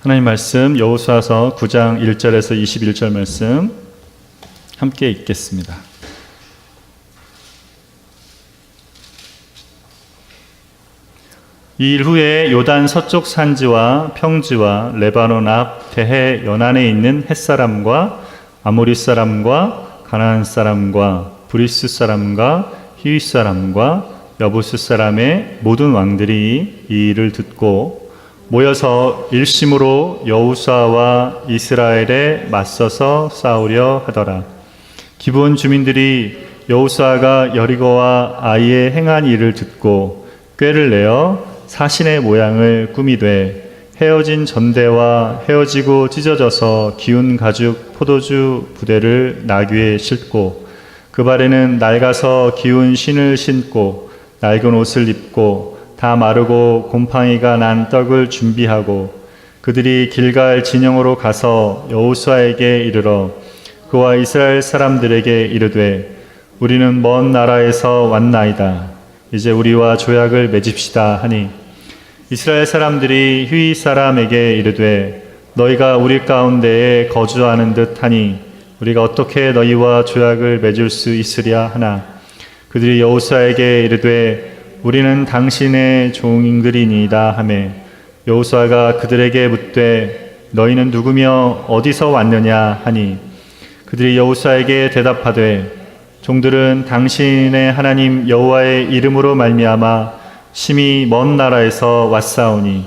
하나님 말씀 여호수아서 9장 1절에서 21절 말씀 함께 읽겠습니다. 이 일 후에 요단 서쪽 산지와 평지와 레바논 앞 대해 연안에 있는 햇사람과 아모리 사람과 가나안 사람과 브리스 사람과 히윗 사람과 여부스 사람의 모든 왕들이 이 일을 듣고 모여서 일심으로 여호수아와 이스라엘에 맞서서 싸우려 하더라. 기브온 주민들이 여호수아가 여리고와 아이에 행한 일을 듣고 꾀를 내어 사신의 모양을 꾸미되 헤어진 전대와 헤어지고 찢어져서 기운 가죽 포도주 부대를 나귀에 싣고 그 발에는 낡아서 기운 신을 신고 낡은 옷을 입고 다 마르고 곰팡이가 난 떡을 준비하고 그들이 길갈 진영으로 가서 여호수아에게 이르러 그와 이스라엘 사람들에게 이르되 우리는 먼 나라에서 왔나이다. 이제 우리와 조약을 맺읍시다 하니 이스라엘 사람들이 휘 사람에게 이르되 너희가 우리 가운데에 거주하는 듯 하니 우리가 어떻게 너희와 조약을 맺을 수 있으랴 하나 그들이 여호수아에게 이르되 우리는 당신의 종들이니이다 하매 여호수아가 그들에게 묻되 너희는 누구며 어디서 왔느냐 하니 그들이 여호수아에게 대답하되 종들은 당신의 하나님 여호와의 이름으로 말미암아 심히 먼 나라에서 왔사오니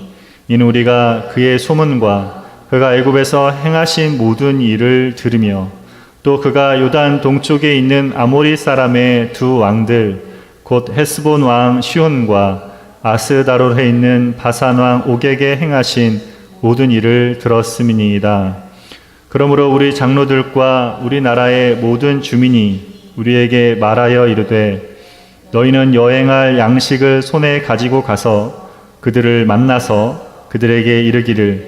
이는 우리가 그의 소문과 그가 애굽에서 행하신 모든 일을 들으며 또 그가 요단 동쪽에 있는 아모리 사람의 두 왕들 곧 헤스본 왕 시온과 아스다롯에 있는 바산 왕 옥에게 행하신 모든 일을 들었음이니이다. 그러므로 우리 장로들과 우리나라의 모든 주민이 우리에게 말하여 이르되 너희는 여행할 양식을 손에 가지고 가서 그들을 만나서 그들에게 이르기를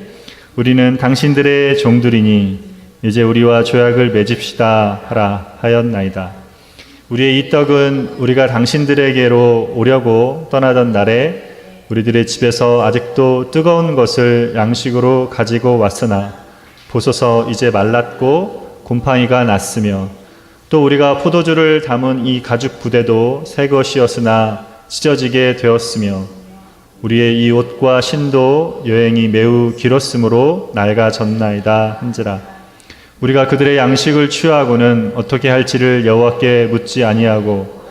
우리는 당신들의 종들이니 이제 우리와 조약을 맺읍시다 하라 하였나이다. 우리의 이 떡은 우리가 당신들에게로 오려고 떠나던 날에 우리들의 집에서 아직도 뜨거운 것을 양식으로 가지고 왔으나 보소서 이제 말랐고 곰팡이가 났으며 또 우리가 포도주를 담은 이 가죽 부대도 새 것이었으나 찢어지게 되었으며 우리의 이 옷과 신도 여행이 매우 길었으므로 낡아졌나이다 한지라. 우리가 그들의 양식을 취하고는 어떻게 할지를 여호와께 묻지 아니하고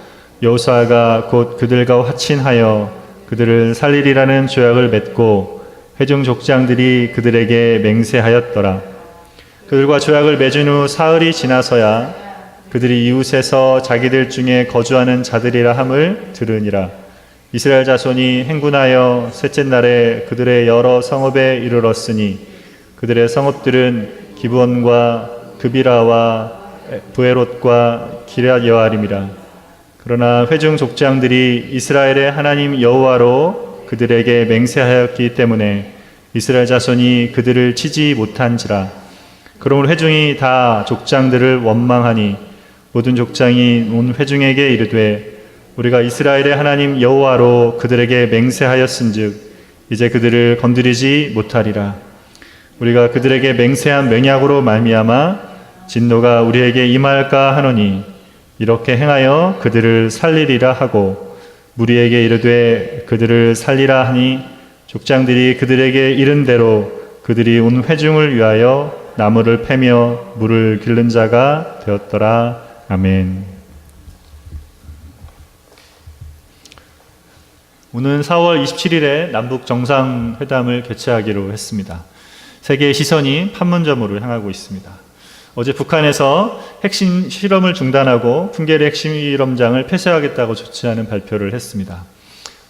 여호수아가 곧 그들과 화친하여 그들을 살리리라는 조약을 맺고 회중 족장들이 그들에게 맹세하였더라. 그들과 조약을 맺은 후 사흘이 지나서야 그들이 이웃에서 자기들 중에 거주하는 자들이라 함을 들으니라. 이스라엘 자손이 행군하여 셋째 날에 그들의 여러 성읍에 이르렀으니 그들의 성읍들은 기브온과 그비라와 브에롯과 기럇 여아림이라. 그러나 회중 족장들이 이스라엘의 하나님 여호와로 그들에게 맹세하였기 때문에 이스라엘 자손이 그들을 치지 못한지라. 그러므로 회중이 다 족장들을 원망하니 모든 족장이 온 회중에게 이르되 우리가 이스라엘의 하나님 여호와로 그들에게 맹세하였은즉 이제 그들을 건드리지 못하리라. 우리가 그들에게 맹세한 맹약으로 말미암아 진노가 우리에게 임할까 하노니 이렇게 행하여 그들을 살리리라 하고 무리에게 이르되 그들을 살리라 하니 족장들이 그들에게 이른 대로 그들이 온 회중을 위하여 나무를 패며 물을 기른 자가 되었더라. 아멘. 오는 4월 27일에 남북 정상회담을 개최하기로 했습니다. 세계의 시선이 판문점으로 향하고 있습니다. 어제 북한에서 핵심 실험을 중단하고 풍계리 핵심 실험장을 폐쇄하겠다고 조치하는 발표를 했습니다.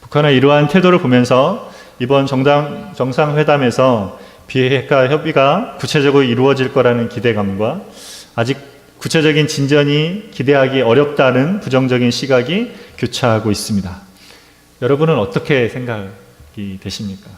북한의 이러한 태도를 보면서 이번 정상회담에서 비핵화 협의가 구체적으로 이루어질 거라는 기대감과 아직 구체적인 진전이 기대하기 어렵다는 부정적인 시각이 교차하고 있습니다. 여러분은 어떻게 생각이 되십니까?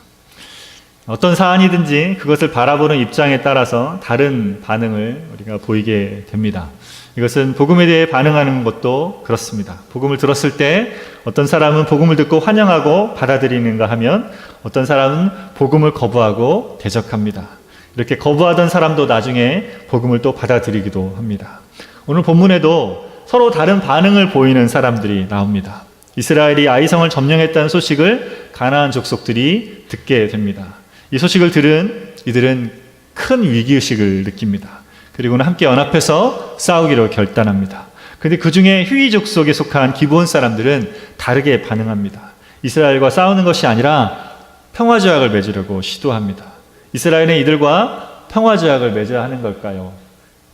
어떤 사안이든지 그것을 바라보는 입장에 따라서 다른 반응을 우리가 보이게 됩니다. 이것은 복음에 대해 반응하는 것도 그렇습니다. 복음을 들었을 때 어떤 사람은 복음을 듣고 환영하고 받아들이는가 하면 어떤 사람은 복음을 거부하고 대적합니다. 이렇게 거부하던 사람도 나중에 복음을 또 받아들이기도 합니다. 오늘 본문에도 서로 다른 반응을 보이는 사람들이 나옵니다. 이스라엘이 아이성을 점령했다는 소식을 가나안 족속들이 듣게 됩니다. 이 소식을 들은 이들은 큰 위기의식을 느낍니다. 그리고는 함께 연합해서 싸우기로 결단합니다. 그런데 그 중에 휘위 족속에 속한 기브온 사람들은 다르게 반응합니다. 이스라엘과 싸우는 것이 아니라 평화조약을 맺으려고 시도합니다. 이스라엘은 이들과 평화조약을 맺어야 하는 걸까요?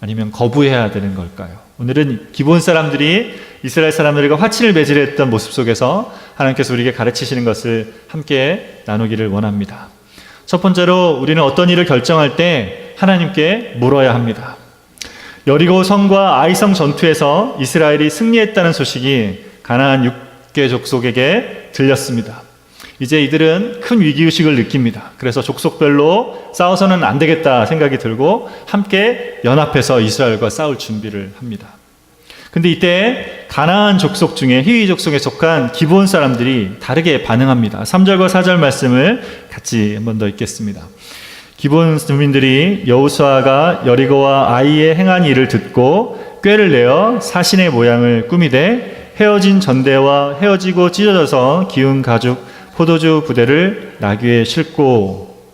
아니면 거부해야 되는 걸까요? 오늘은 기브온 사람들이 이스라엘 사람들과 화친을 맺으려 했던 모습 속에서 하나님께서 우리에게 가르치시는 것을 함께 나누기를 원합니다. 첫 번째로 우리는 어떤 일을 결정할 때 하나님께 물어야 합니다. 여리고 성과 아이성 전투에서 이스라엘이 승리했다는 소식이 가나안 6개 족속에게 들렸습니다. 이제 이들은 큰 위기의식을 느낍니다. 그래서 족속별로 싸워서는 안 되겠다 생각이 들고 함께 연합해서 이스라엘과 싸울 준비를 합니다. 근데 이때 가나안 족속 중에 히위 족속에 속한 기브온 사람들이 다르게 반응합니다. 3절과 4절 말씀을 같이 한 번 더 읽겠습니다. 기브온 주민들이 여호수아가 여리고와 아이의 행한 일을 듣고 꾀를 내어 사신의 모양을 꾸미되 헤어진 전대와 헤어지고 찢어져서 기운 가죽 포도주 부대를 나귀에 싣고.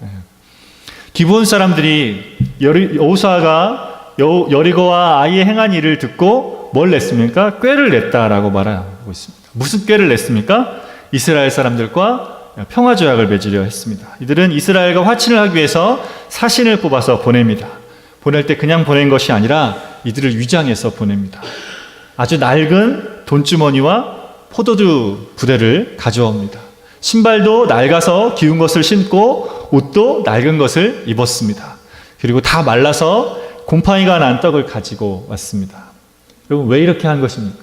기브온 사람들이 여호수아가 여리고와 아이의 행한 일을 듣고 뭘 냈습니까? 꾀를 냈다라고 말하고 있습니다. 무슨 꾀를 냈습니까? 이스라엘 사람들과 평화조약을 맺으려 했습니다. 이들은 이스라엘과 화친을 하기 위해서 사신을 뽑아서 보냅니다. 보낼 때 그냥 보낸 것이 아니라 이들을 위장해서 보냅니다. 아주 낡은 돈주머니와 포도주 부대를 가져옵니다. 신발도 낡아서 기운 것을 신고 옷도 낡은 것을 입었습니다. 그리고 다 말라서 곰팡이가 난 떡을 가지고 왔습니다. 여러분, 왜 이렇게 한 것입니까?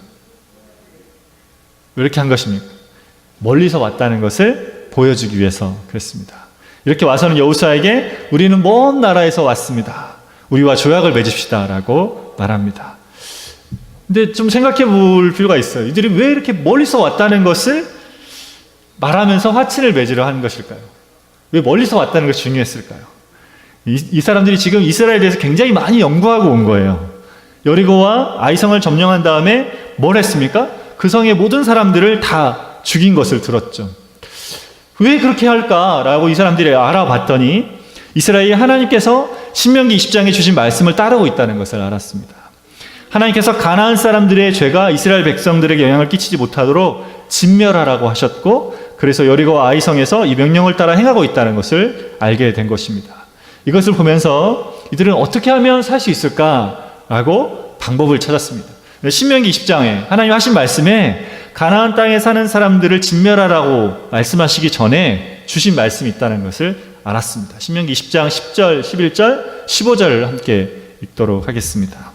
왜 이렇게 한 것입니까? 멀리서 왔다는 것을 보여주기 위해서 그랬습니다. 이렇게 와서는 여호수아에게 우리는 먼 나라에서 왔습니다. 우리와 조약을 맺읍시다 라고 말합니다. 근데 좀 생각해 볼 필요가 있어요. 이들이 왜 이렇게 멀리서 왔다는 것을 말하면서 화친을 맺으려 하는 것일까요? 왜 멀리서 왔다는 것이 중요했을까요? 이 사람들이 지금 이스라엘에 대해서 굉장히 많이 연구하고 온 거예요. 여리고와 아이성을 점령한 다음에 뭘 했습니까? 그 성의 모든 사람들을 다 죽인 것을 들었죠. 왜 그렇게 할까라고 이 사람들이 알아봤더니 이스라엘이 하나님께서 신명기 20장에 주신 말씀을 따르고 있다는 것을 알았습니다. 하나님께서 가나안 사람들의 죄가 이스라엘 백성들에게 영향을 끼치지 못하도록 진멸하라고 하셨고, 그래서 여리고와 아이성에서 이 명령을 따라 행하고 있다는 것을 알게 된 것입니다. 이것을 보면서 이들은 어떻게 하면 살 수 있을까라고 방법을 찾았습니다. 신명기 20장에 하나님 하신 말씀에 가나안 땅에 사는 사람들을 진멸하라고 말씀하시기 전에 주신 말씀이 있다는 것을 알았습니다. 신명기 20장 10절, 11절, 15절을 함께 읽도록 하겠습니다.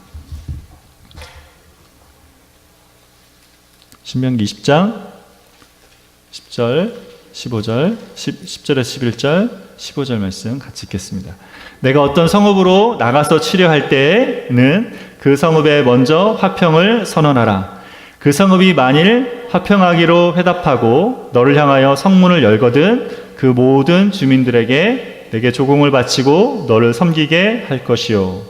신명기 20장 10절, 15절, 10절에서 11절, 15절 말씀 같이 읽겠습니다. 내가 어떤 성읍으로 나가서 치려할 때에는 그 성읍에 먼저 화평을 선언하라. 그 성읍이 만일 화평하기로 회답하고 너를 향하여 성문을 열거든 그 모든 주민들에게 내게 조공을 바치고 너를 섬기게 할 것이요.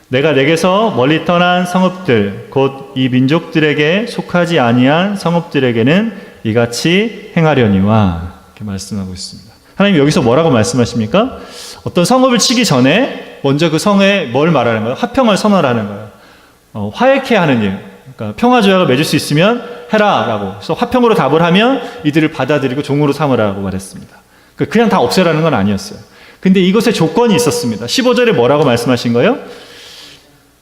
내가 내게서 멀리 떠난 성읍들 곧 이 민족들에게 속하지 아니한 성읍들에게는 이같이 행하려니와, 이렇게 말씀하고 있습니다. 하나님 여기서 뭐라고 말씀하십니까? 어떤 성읍을 치기 전에 먼저 그 성에 뭘 말하는 거예요? 화평을 선언하는 거예요. 화해케 하는 일. 그러니까 평화조약을 맺을 수 있으면 해라라고. 그래서 화평으로 답을 하면 이들을 받아들이고 종으로 삼으라고 말했습니다. 그냥 다 없애라는 건 아니었어요. 근데 이것에 조건이 있었습니다. 15절에 뭐라고 말씀하신 거예요?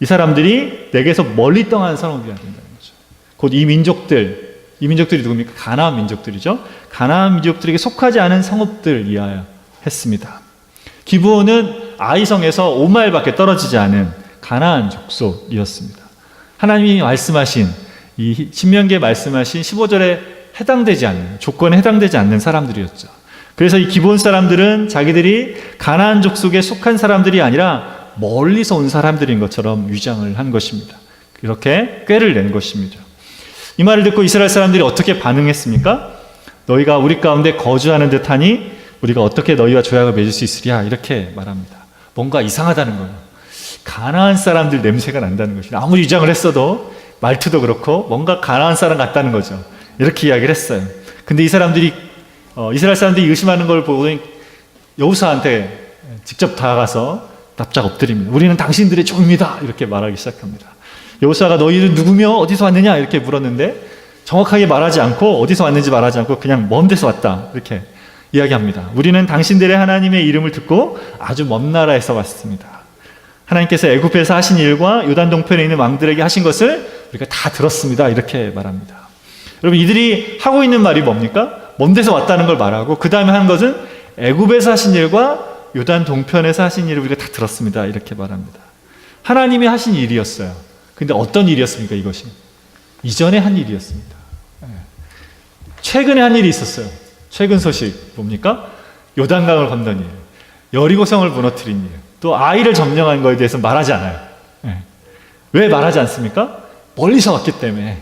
이 사람들이 내게서 멀리 떠난 성읍이어야 된다는 거죠. 곧 이 민족들이 누굽니까? 가나안 민족들이죠. 가나안 민족들에게 속하지 않은 성읍들이어야 했습니다. 기브온은 아이성에서 5마일밖에 떨어지지 않은 가나안 족속이었습니다. 하나님이 말씀하신 이 신명기에 말씀하신 15절에 해당되지 않는, 조건에 해당되지 않는 사람들이었죠. 그래서 이 기브온 사람들은 자기들이 가나안 족속에 속한 사람들이 아니라 멀리서 온 사람들인 것처럼 위장을 한 것입니다. 이렇게 꾀를 낸 것입니다. 이 말을 듣고 이스라엘 사람들이 어떻게 반응했습니까? 너희가 우리 가운데 거주하는 듯하니 우리가 어떻게 너희와 조약을 맺을 수 있으랴, 이렇게 말합니다. 뭔가 이상하다는 거예요. 가나안 사람들 냄새가 난다는 것이죠. 아무리 주장을 했어도 말투도 그렇고 뭔가 가나안 사람 같다는 거죠. 이렇게 이야기를 했어요. 근데 이 사람들이 이스라엘 사람들이 의심하는 걸 보고 여호수아한테 직접 다가가서 납작 엎드립니다. 우리는 당신들의 종입니다, 이렇게 말하기 시작합니다. 여호수아가 너희는 누구며 어디서 왔느냐 이렇게 물었는데 정확하게 말하지 않고 어디서 왔는지 말하지 않고 그냥 먼 데서 왔다 이렇게 이야기합니다. 우리는 당신들의 하나님의 이름을 듣고 아주 먼 나라에서 왔습니다. 하나님께서 애굽에서 하신 일과 요단 동편에 있는 왕들에게 하신 것을 우리가 다 들었습니다, 이렇게 말합니다. 여러분, 이들이 하고 있는 말이 뭡니까? 먼 데서 왔다는 걸 말하고 그 다음에 한 것은 애굽에서 하신 일과 요단 동편에서 하신 일을 우리가 다 들었습니다, 이렇게 말합니다. 하나님이 하신 일이었어요. 근데 어떤 일이었습니까? 이것이 이전에 한 일이었습니다. 최근에 한 일이 있었어요. 최근 소식 뭡니까? 요단강을 건넌 일, 여리고성을 무너뜨린 일, 또 아이를 점령한 것에 대해서 말하지 않아요. 왜 말하지 않습니까? 멀리서 왔기 때문에,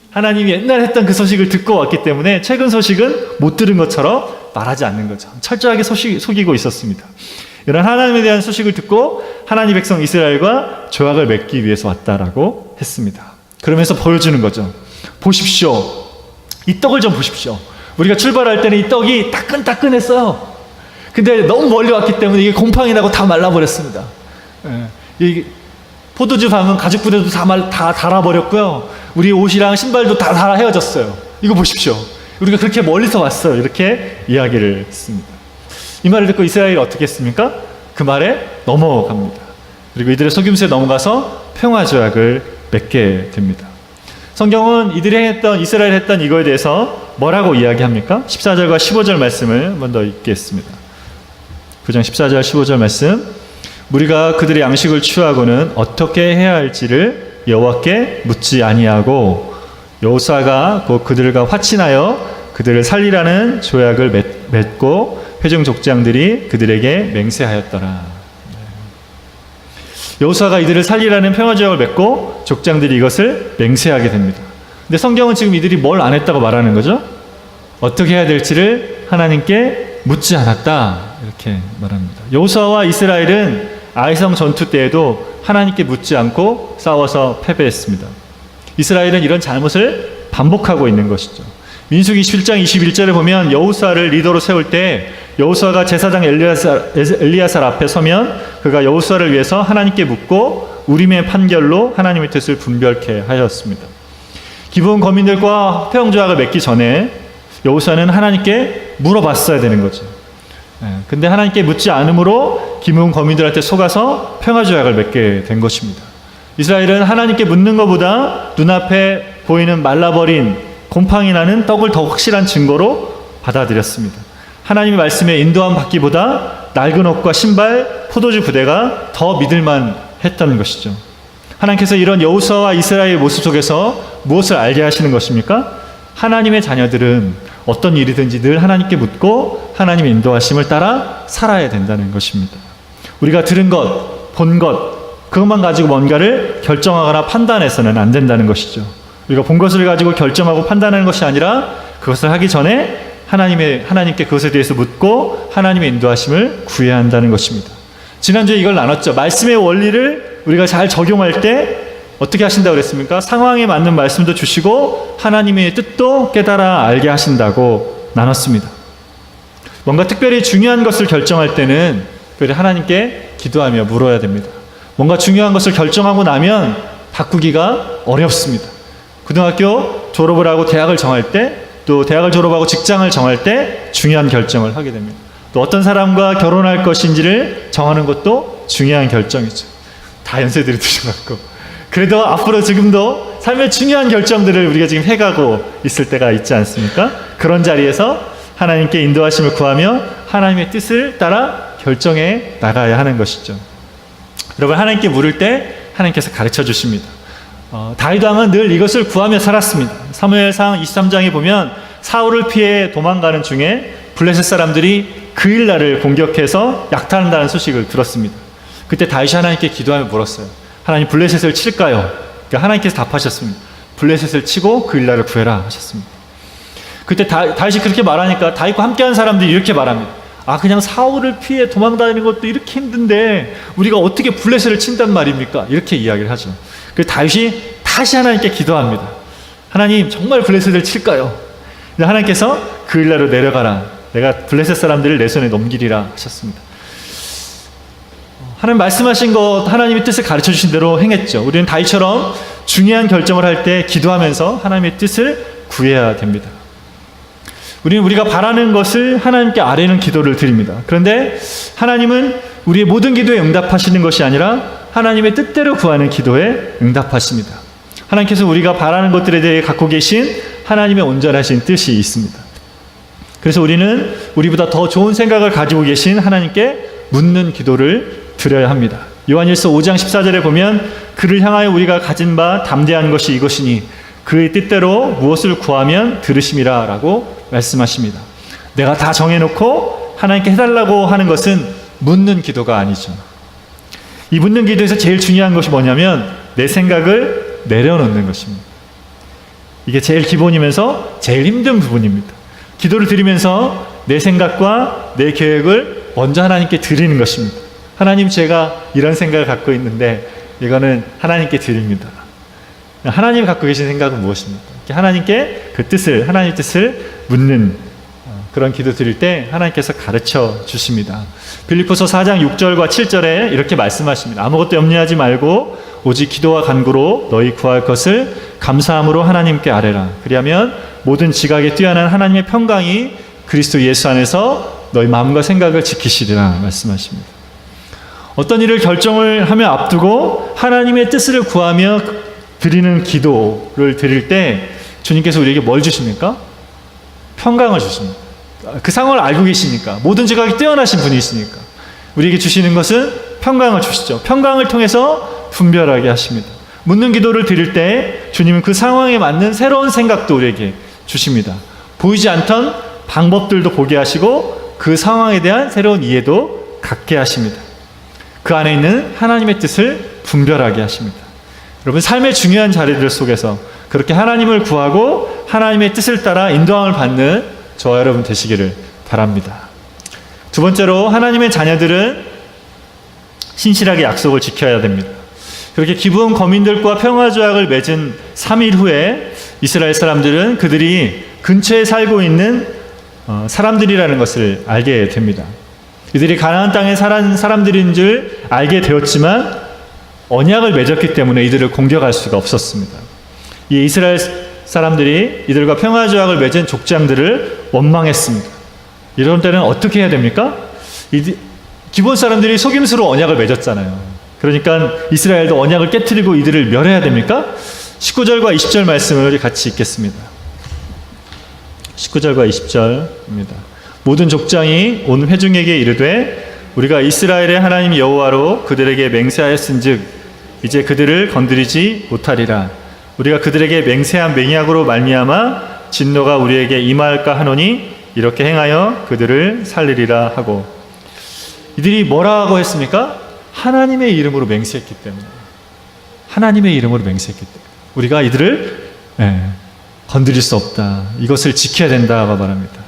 하나님이 옛날에 했던 그 소식을 듣고 왔기 때문에 최근 소식은 못 들은 것처럼 말하지 않는 거죠. 철저하게 속이고 있었습니다. 이런 하나님에 대한 소식을 듣고 하나님 백성 이스라엘과 조약을 맺기 위해서 왔다라고 했습니다. 그러면서 보여주는 거죠. 보십시오. 이 떡을 좀 보십시오. 우리가 출발할 때는 이 떡이 따끈따끈했어요. 근데 너무 멀리 왔기 때문에 이게 곰팡이 나고 다 말라버렸습니다. 이 포도주 방은 가죽 부대도 다 닳아버렸고요. 우리 옷이랑 신발도 다 헤어졌어요. 이거 보십시오. 우리가 그렇게 멀리서 왔어요. 이렇게 이야기를 했습니다. 이 말을 듣고 이스라엘이 어떻게 했습니까? 그 말에 넘어갑니다. 그리고 이들의 속임수에 넘어가서 평화조약을 맺게 됩니다. 성경은 이스라엘이 했던 이거에 대해서 뭐라고 이야기합니까? 14절과 15절 말씀을 먼저 읽겠습니다. 9장 14절 15절 말씀. 우리가 그들의 양식을 취하고는 어떻게 해야 할지를 여호와께 묻지 아니하고 여호수아가 곧 그들과 화친하여 그들을 살리라는 조약을 맺고 회중 족장들이 그들에게 맹세하였더라. 여호수아가 이들을 살리라는 평화조약을 맺고 족장들이 이것을 맹세하게 됩니다. 근데 성경은 지금 이들이 뭘 안 했다고 말하는 거죠? 어떻게 해야 될지를 하나님께 묻지 않았다, 이렇게 말합니다. 여호수아와 이스라엘은 아이성 전투 때에도 하나님께 묻지 않고 싸워서 패배했습니다. 이스라엘은 이런 잘못을 반복하고 있는 것이죠. 민수기 11장 21절에 보면 여호수아를 리더로 세울 때 여호수아가 제사장 엘리야살 앞에 서면 그가 여호수아를 위해서 하나님께 묻고 우림의 판결로 하나님의 뜻을 분별케 하였습니다. 기브온 거민들과 평조약을 맺기 전에 여호수아는 하나님께 물어봤어야 되는 거죠. 근데 하나님께 묻지 않으므로 기브온 거민들한테 속아서 평화조약을 맺게 된 것입니다. 이스라엘은 하나님께 묻는 것보다 눈앞에 보이는 말라버린 곰팡이 나는 떡을 더 확실한 증거로 받아들였습니다. 하나님의 말씀에 인도함 받기보다 낡은 옷과 신발, 포도주 부대가 더 믿을만 했던 것이죠. 하나님께서 이런 여호수아와 이스라엘의 모습 속에서 무엇을 알게 하시는 것입니까? 하나님의 자녀들은 어떤 일이든지 늘 하나님께 묻고 하나님의 인도하심을 따라 살아야 된다는 것입니다. 우리가 들은 것, 본 것, 그것만 가지고 뭔가를 결정하거나 판단해서는 안 된다는 것이죠. 우리가 본 것을 가지고 결정하고 판단하는 것이 아니라 그것을 하기 전에 하나님께 그것에 대해서 묻고 하나님의 인도하심을 구해야 한다는 것입니다. 지난주에 이걸 나눴죠. 말씀의 원리를 우리가 잘 적용할 때 어떻게 하신다고 그랬습니까? 상황에 맞는 말씀도 주시고 하나님의 뜻도 깨달아 알게 하신다고 나눴습니다. 뭔가 특별히 중요한 것을 결정할 때는 특별히 하나님께 기도하며 물어야 됩니다. 뭔가 중요한 것을 결정하고 나면 바꾸기가 어렵습니다. 고등학교 졸업을 하고 대학을 정할 때, 또 대학을 졸업하고 직장을 정할 때 중요한 결정을 하게 됩니다. 또 어떤 사람과 결혼할 것인지를 정하는 것도 중요한 결정이죠. 다 연세들이 드셔갖고 그래도 앞으로 지금도 삶의 중요한 결정들을 우리가 지금 해가고 있을 때가 있지 않습니까? 그런 자리에서 하나님께 인도하심을 구하며 하나님의 뜻을 따라 결정해 나가야 하는 것이죠. 여러분, 하나님께 물을 때 하나님께서 가르쳐 주십니다. 다윗 왕은 늘 이것을 구하며 살았습니다. 사무엘상 23장에 보면 사울을 피해 도망가는 중에 블레셋 사람들이 그일라를 공격해서 약탈한다는 소식을 들었습니다. 그때 다윗이 하나님께 기도하며 물었어요. 하나님, 블레셋을 칠까요? 그러니까 하나님께서 답하셨습니다. 블레셋을 치고 그 일나라를 구해라 하셨습니다. 그때 다윗이 그렇게 말하니까 다윗과 함께한 사람들이 이렇게 말합니다. 그냥 사울을 피해 도망다니는 것도 이렇게 힘든데 우리가 어떻게 블레셋을 친단 말입니까? 이렇게 이야기를 하죠. 그래서 다윗이 다시 하나님께 기도합니다. 하나님, 정말 블레셋을 칠까요? 하나님께서 그 일나라로 내려가라. 내가 블레셋 사람들을 내 손에 넘기리라 하셨습니다. 하나님 말씀하신 것, 하나님의 뜻을 가르쳐 주신 대로 행했죠. 우리는 다윗처럼 중요한 결정을 할 때 기도하면서 하나님의 뜻을 구해야 됩니다. 우리는 우리가 바라는 것을 하나님께 아뢰는 기도를 드립니다. 그런데 하나님은 우리의 모든 기도에 응답하시는 것이 아니라 하나님의 뜻대로 구하는 기도에 응답하십니다. 하나님께서 우리가 바라는 것들에 대해 갖고 계신 하나님의 온전하신 뜻이 있습니다. 그래서 우리는 우리보다 더 좋은 생각을 가지고 계신 하나님께 묻는 기도를 드려야 합니다. 요한일서 5장 14절에 보면 그를 향하여 우리가 가진 바 담대한 것이 이것이니 그의 뜻대로 무엇을 구하면 들으심이라 라고 말씀하십니다. 내가 다 정해놓고 하나님께 해달라고 하는 것은 묻는 기도가 아니죠. 이 묻는 기도에서 제일 중요한 것이 뭐냐면 내 생각을 내려놓는 것입니다. 이게 제일 기본이면서 제일 힘든 부분입니다. 기도를 드리면서 내 생각과 내 계획을 먼저 하나님께 드리는 것입니다. 하나님, 제가 이런 생각을 갖고 있는데 이거는 하나님께 드립니다. 하나님이 갖고 계신 생각은 무엇입니까? 하나님께 그 뜻을, 하나님의 뜻을 묻는 그런 기도 드릴 때 하나님께서 가르쳐 주십니다. 빌립보서 4장 6절과 7절에 이렇게 말씀하십니다. 아무것도 염려하지 말고 오직 기도와 간구로 너희 구할 것을 감사함으로 하나님께 아뢰라. 그리하면 모든 지각에 뛰어난 하나님의 평강이 그리스도 예수 안에서 너희 마음과 생각을 지키시리라 말씀하십니다. 어떤 일을 결정을 하며 앞두고 하나님의 뜻을 구하며 드리는 기도를 드릴 때 주님께서 우리에게 뭘 주십니까? 평강을 주십니다. 그 상황을 알고 계시니까, 모든 지각이 뛰어나신 분이시니까 우리에게 주시는 것은 평강을 주시죠. 평강을 통해서 분별하게 하십니다. 묻는 기도를 드릴 때 주님은 그 상황에 맞는 새로운 생각도 우리에게 주십니다. 보이지 않던 방법들도 보게 하시고 그 상황에 대한 새로운 이해도 갖게 하십니다. 그 안에 있는 하나님의 뜻을 분별하게 하십니다. 여러분, 삶의 중요한 자리들 속에서 그렇게 하나님을 구하고 하나님의 뜻을 따라 인도함을 받는 저와 여러분 되시기를 바랍니다. 두 번째로, 하나님의 자녀들은 신실하게 약속을 지켜야 됩니다. 그렇게 기브온 거민들과 평화조약을 맺은 3일 후에 이스라엘 사람들은 그들이 근처에 살고 있는 사람들이라는 것을 알게 됩니다. 이들이 가나안 땅에 사는 사람들인 줄 알게 되었지만 언약을 맺었기 때문에 이들을 공격할 수가 없었습니다. 이 이스라엘 사람들이 이들과 평화조약을 맺은 족장들을 원망했습니다. 이런 때는 어떻게 해야 됩니까? 기본 사람들이 속임수로 언약을 맺었잖아요. 그러니까 이스라엘도 언약을 깨트리고 이들을 멸해야 됩니까? 19절과 20절 말씀을 같이 읽겠습니다. 19절과 20절입니다. 모든 족장이 온 회중에게 이르되 우리가 이스라엘의 하나님 여호와로 그들에게 맹세하였은즉 이제 그들을 건드리지 못하리라. 우리가 그들에게 맹세한 맹약으로 말미암아 진노가 우리에게 임할까 하노니 이렇게 행하여 그들을 살리리라 하고, 이들이 뭐라고 했습니까? 하나님의 이름으로 맹세했기 때문에, 하나님의 이름으로 맹세했기 때문에 우리가 이들을 건드릴 수 없다, 이것을 지켜야 된다고 말합니다.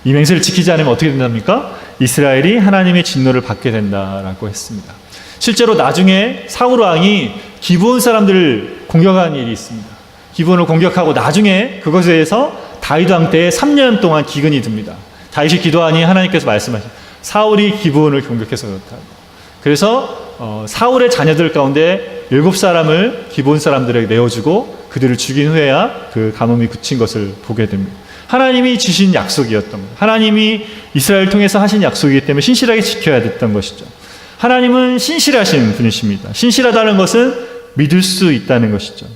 이 맹세를 지키지 않으면 어떻게 된답니까? 이스라엘이 하나님의 진노를 받게 된다라고 했습니다. 실제로 나중에 사울 왕이 기브온 사람들을 공격한 일이 있습니다. 기브온을 공격하고 나중에 그것에 대해서 다윗 왕 때에 3년 동안 기근이 듭니다. 다윗이 기도하니 하나님께서 말씀하신, 사울이 기브온을 공격해서 그렇다. 그래서 사울의 자녀들 가운데 7사람을 기브온 사람들에게 내어주고 그들을 죽인 후에야 그 가뭄이 그친 것을 보게 됩니다. 하나님이 주신 약속이었던 거예요. 하나님이 이스라엘을 통해서 하신 약속이기 때문에 신실하게 지켜야 됐던 것이죠. 하나님은 신실하신 분이십니다. 신실하다는 것은 믿을 수 있다는 것이죠.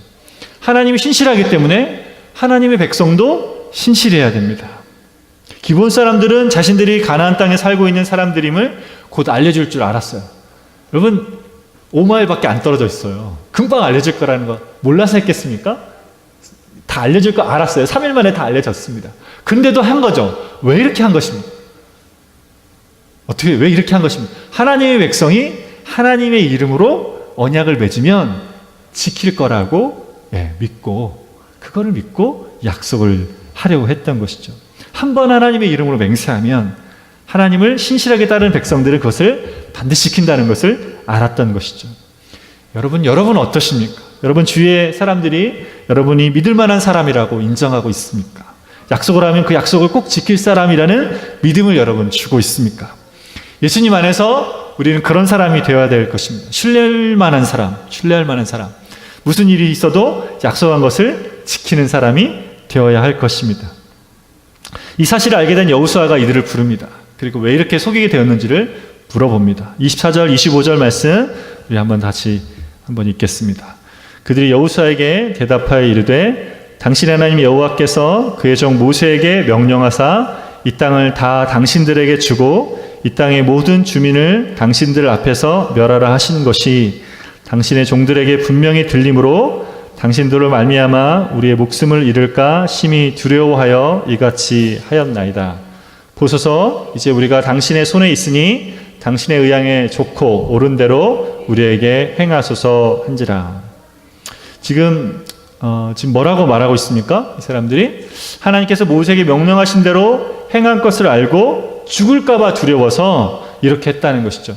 하나님이 신실하기 때문에 하나님의 백성도 신실해야 됩니다. 기본 사람들은 자신들이 가나안 땅에 살고 있는 사람들임을 곧 알려줄 줄 알았어요. 여러분, 5마일밖에 안 떨어져 있어요. 금방 알려줄 거라는 거 몰라서 했겠습니까? 다 알려줄 거 알았어요. 3일 만에 다 알려졌습니다. 근데도 한 거죠. 왜 이렇게 한 것입니까? 어떻게, 왜 이렇게 한 것입니까? 하나님의 백성이 하나님의 이름으로 언약을 맺으면 지킬 거라고 믿고 그거를 믿고 약속을 하려고 했던 것이죠. 한 번 하나님의 이름으로 맹세하면 하나님을 신실하게 따르는 백성들은 그것을 반드시 지킨다는 것을 알았던 것이죠. 여러분 어떠십니까? 여러분 주위의 사람들이 여러분이 믿을 만한 사람이라고 인정하고 있습니까? 약속을 하면 그 약속을 꼭 지킬 사람이라는 믿음을 여러분 주고 있습니까? 예수님 안에서 우리는 그런 사람이 되어야 될 것입니다. 신뢰할 만한 사람. 무슨 일이 있어도 약속한 것을 지키는 사람이 되어야 할 것입니다. 이 사실을 알게 된 여호수아가 이들을 부릅니다. 그리고 왜 이렇게 속이게 되었는지를 물어봅니다. 24절, 25절 말씀 우리 다시 한번 읽겠습니다. 그들이 여호수아에게 대답하여 이르되 당신 하나님 여호와께서 그의 종 모세에게 명령하사 이 땅을 다 당신들에게 주고 이 땅의 모든 주민을 당신들 앞에서 멸하라 하시는 것이 당신의 종들에게 분명히 들림으로 당신들로 말미암아 우리의 목숨을 잃을까 심히 두려워하여 이같이 하였나이다. 보소서 이제 우리가 당신의 손에 있으니 당신의 의향에 좋고 옳은 대로 우리에게 행하소서 한지라. 지금 뭐라고 말하고 있습니까? 이 사람들이 하나님께서 모세에게 명령하신 대로 행한 것을 알고 죽을까 봐 두려워서 이렇게 했다는 것이죠.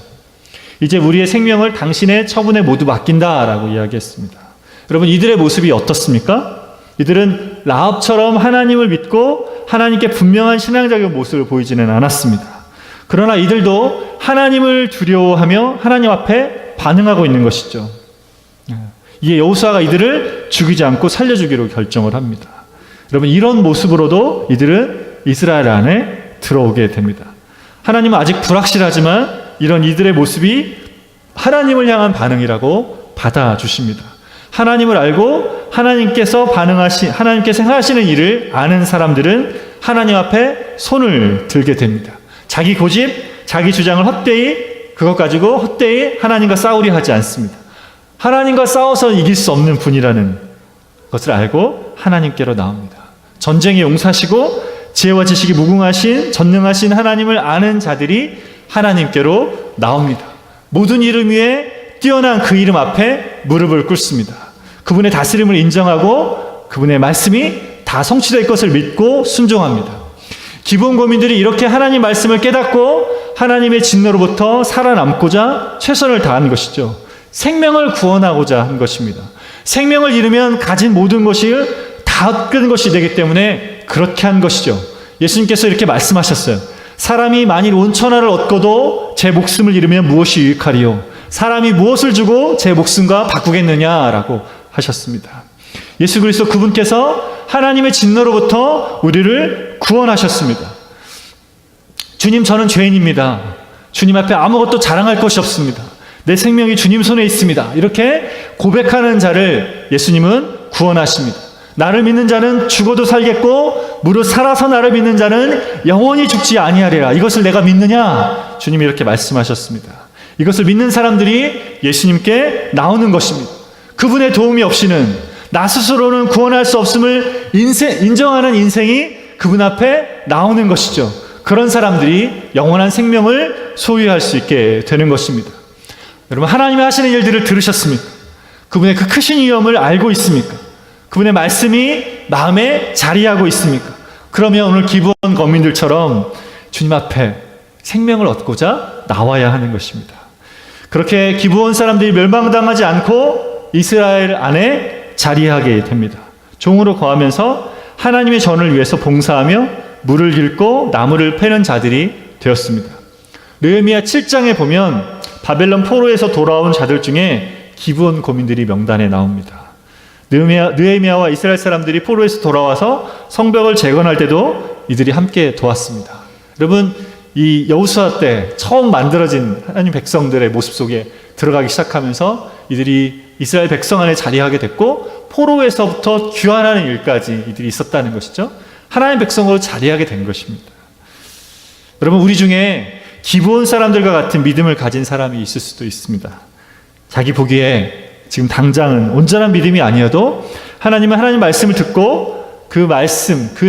이제 우리의 생명을 당신의 처분에 모두 맡긴다라고 이야기했습니다. 여러분 이들의 모습이 어떻습니까? 이들은 라합처럼 하나님을 믿고 하나님께 분명한 신앙적인 모습을 보이지는 않았습니다. 그러나 이들도 하나님을 두려워하며 하나님 앞에 반응하고 있는 것이죠. 이에 여호수아가 이들을 죽이지 않고 살려주기로 결정을 합니다. 여러분 이런 모습으로도 이들은 이스라엘 안에 들어오게 됩니다. 하나님은 아직 불확실하지만 이런 이들의 모습이 하나님을 향한 반응이라고 받아주십니다. 하나님을 알고 하나님께서 행하시는 일을 아는 사람들은 하나님 앞에 손을 들게 됩니다. 자기 고집, 자기 주장을 그것 가지고 헛되이 하나님과 싸우려 하지 않습니다. 하나님과 싸워서 이길 수 없는 분이라는 것을 알고 하나님께로 나옵니다. 전쟁에 용사시고 지혜와 지식이 무궁하신 전능하신 하나님을 아는 자들이 하나님께로 나옵니다. 모든 이름 위에 뛰어난 그 이름 앞에 무릎을 꿇습니다. 그분의 다스림을 인정하고 그분의 말씀이 다 성취될 것을 믿고 순종합니다. 기브온 거민들이 이렇게 하나님 말씀을 깨닫고 하나님의 진노로부터 살아남고자 최선을 다한 것이죠. 생명을 구원하고자 한 것입니다. 생명을 잃으면 가진 모든 것이 다 얻는 것이 되기 때문에 그렇게 한 것이죠. 예수님께서 이렇게 말씀하셨어요. 사람이 만일 온 천하를 얻고도 제 목숨을 잃으면 무엇이 유익하리요? 사람이 무엇을 주고 제 목숨과 바꾸겠느냐라고 하셨습니다. 예수 그리스도 그분께서 하나님의 진노로부터 우리를 구원하셨습니다. 주님 저는 죄인입니다. 주님 앞에 아무것도 자랑할 것이 없습니다. 내 생명이 주님 손에 있습니다. 이렇게 고백하는 자를 예수님은 구원하십니다. 나를 믿는 자는 죽어도 살겠고 무릇 살아서 나를 믿는 자는 영원히 죽지 아니하리라. 이것을 내가 믿느냐? 주님이 이렇게 말씀하셨습니다. 이것을 믿는 사람들이 예수님께 나오는 것입니다. 그분의 도움이 없이는 나 스스로는 구원할 수 없음을 인정하는 인생이 그분 앞에 나오는 것이죠. 그런 사람들이 영원한 생명을 소유할 수 있게 되는 것입니다. 여러분 하나님이 하시는 일들을 들으셨습니까? 그분의 그 크신 위엄을 알고 있습니까? 그분의 말씀이 마음에 자리하고 있습니까? 그러면 오늘 기브온 거민들처럼 주님 앞에 생명을 얻고자 나와야 하는 것입니다. 그렇게 기브온 사람들이 멸망당하지 않고 이스라엘 안에 자리하게 됩니다. 종으로 거하면서 하나님의 전을 위해서 봉사하며 물을 깃고 나무를 패는 자들이 되었습니다. 느헤미야 7장에 보면 바벨론 포로에서 돌아온 자들 중에 기브온 거민들이 명단에 나옵니다. 느헤미야와 이스라엘 사람들이 포로에서 돌아와서 성벽을 재건할 때도 이들이 함께 도왔습니다. 여러분 이 여호수아 때 처음 만들어진 하나님 백성들의 모습 속에 들어가기 시작하면서 이들이 이스라엘 백성 안에 자리하게 됐고 포로에서부터 귀환하는 일까지 이들이 있었다는 것이죠. 하나님 백성으로 자리하게 된 것입니다. 여러분 우리 중에 기브온 사람들과 같은 믿음을 가진 사람이 있을 수도 있습니다. 자기 보기에 지금 당장은 온전한 믿음이 아니어도 하나님은 하나님 말씀을 듣고 그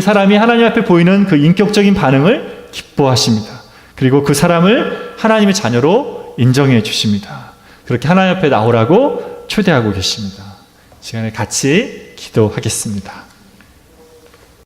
사람이 하나님 앞에 보이는 그 인격적인 반응을 기뻐하십니다. 그리고 그 사람을 하나님의 자녀로 인정해 주십니다. 그렇게 하나님 앞에 나오라고 초대하고 계십니다. 시간에 같이 기도하겠습니다.